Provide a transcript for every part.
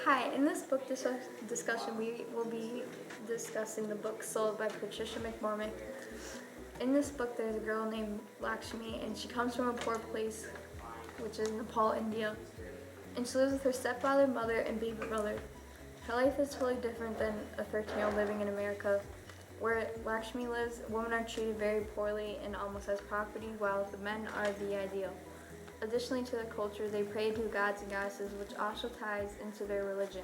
Hi, in this book discussion, we will be discussing the book Soul by Patricia McCormick. In this book, there's a girl named Lakshmi, and she comes from a poor place, which is Nepal, India. And she lives with her stepfather, mother, and baby brother. Her life is totally different than a 13-year-old living in America. Where Lakshmi lives, women are treated very poorly and almost as property, while the men are the ideal. Additionally to their culture, they pray to gods and goddesses, which also ties into their religion.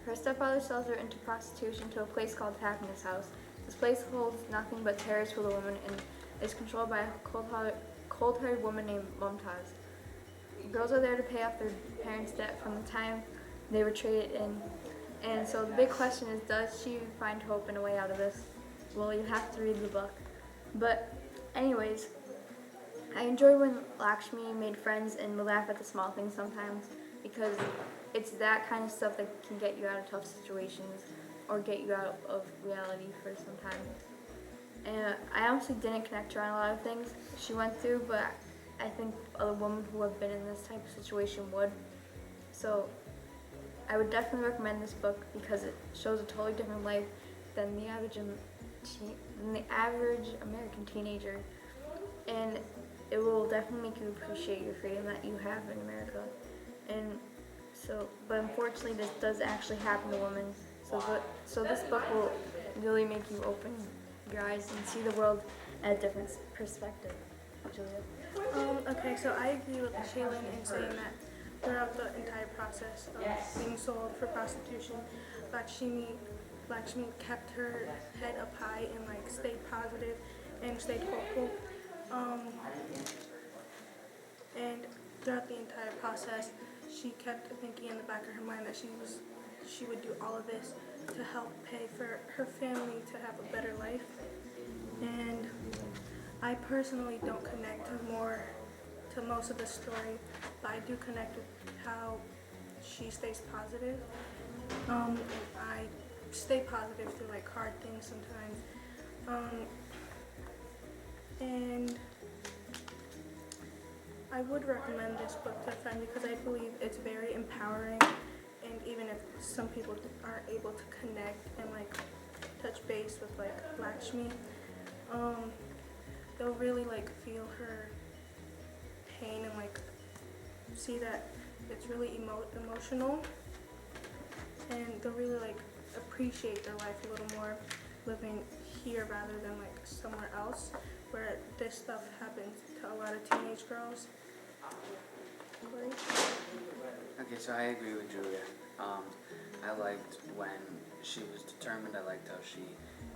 Her stepfather sells her into prostitution to a place called Happiness House. This place holds nothing but terrors for the woman and is controlled by a cold-hearted woman named Mumtaz. Girls are there to pay off their parents' debt from the time they were traded in. And so the big question is, does she find hope and a way out of this? Well, you have to read the book. But anyways, I enjoy when Lakshmi made friends and would laugh at the small things sometimes, because it's that kind of stuff that can get you out of tough situations or get you out of reality for some time. And I honestly didn't connect her on a lot of things she went through, but I think other women who have been in this type of situation would. So I would definitely recommend this book because it shows a totally different life than the average American teenager. And it will definitely make you appreciate your freedom that you have in America. But unfortunately, this does actually happen to women. So this book will really make you open your eyes and see the world at a different perspective. Julia? Okay, so I agree with Shaylin in saying that throughout the entire process of being sold for prostitution, Lakshmi kept her head up high and stayed positive and stayed hopeful. And throughout the entire process, she kept thinking in the back of her mind that she would do all of this to help pay for her family to have a better life. And I personally don't connect to most of the story, but I do connect with how she stays positive. And I stay positive through hard things sometimes. And I would recommend this book to a friend because I believe it's very empowering, and even if some people aren't able to connect and touch base with Lakshmi, they'll really feel her pain and see that it's really emotional, and they'll really appreciate their life a little more living here rather than somewhere else where this stuff happens to a lot of teenage girls. Okay, so I agree with Julia. I liked when she was determined. I liked how she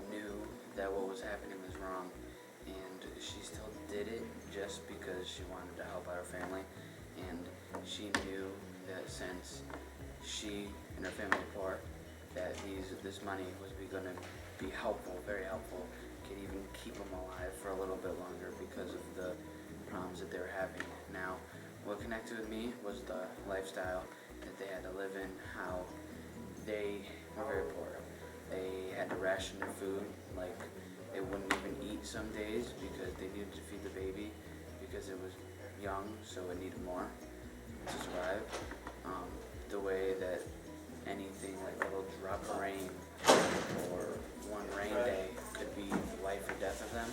knew that what was happening was wrong, and she still did it just because she wanted to help out her family. And she knew that since she and her family were poor, that this money was going to be helpful, very helpful, could even keep them alive for a little bit longer because of the problems that they were having. Now, what connected with me was the lifestyle that they had to live in, how they were very poor. They had to ration their food, they wouldn't even eat some days because they needed to feed the baby because it was young, so it needed more to survive. The way that anything like a little drop of rain or one rain day could be life or death of them.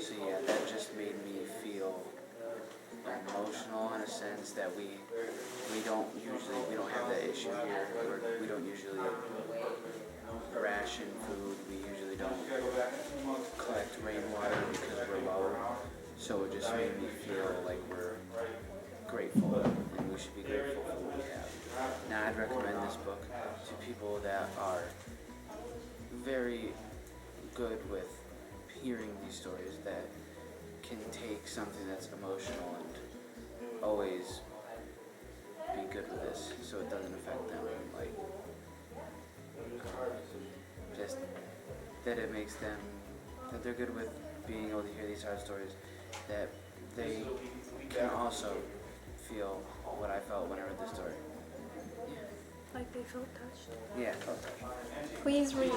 So yeah, that just made me feel emotional in a sense that we don't have that issue here. We don't usually ration food. We usually don't collect rainwater because we're low. So it just made me feel like we're grateful, and we should be grateful for what we have. Now, I'd recommend this book to people that are very good with hearing these stories, that can take something that's emotional and always be good with this so it doesn't affect them. Just that it makes them, that they're good with being able to hear these hard stories, that they can also feel what I felt when I read this story. They felt touched. Yeah, I felt touched. Please read.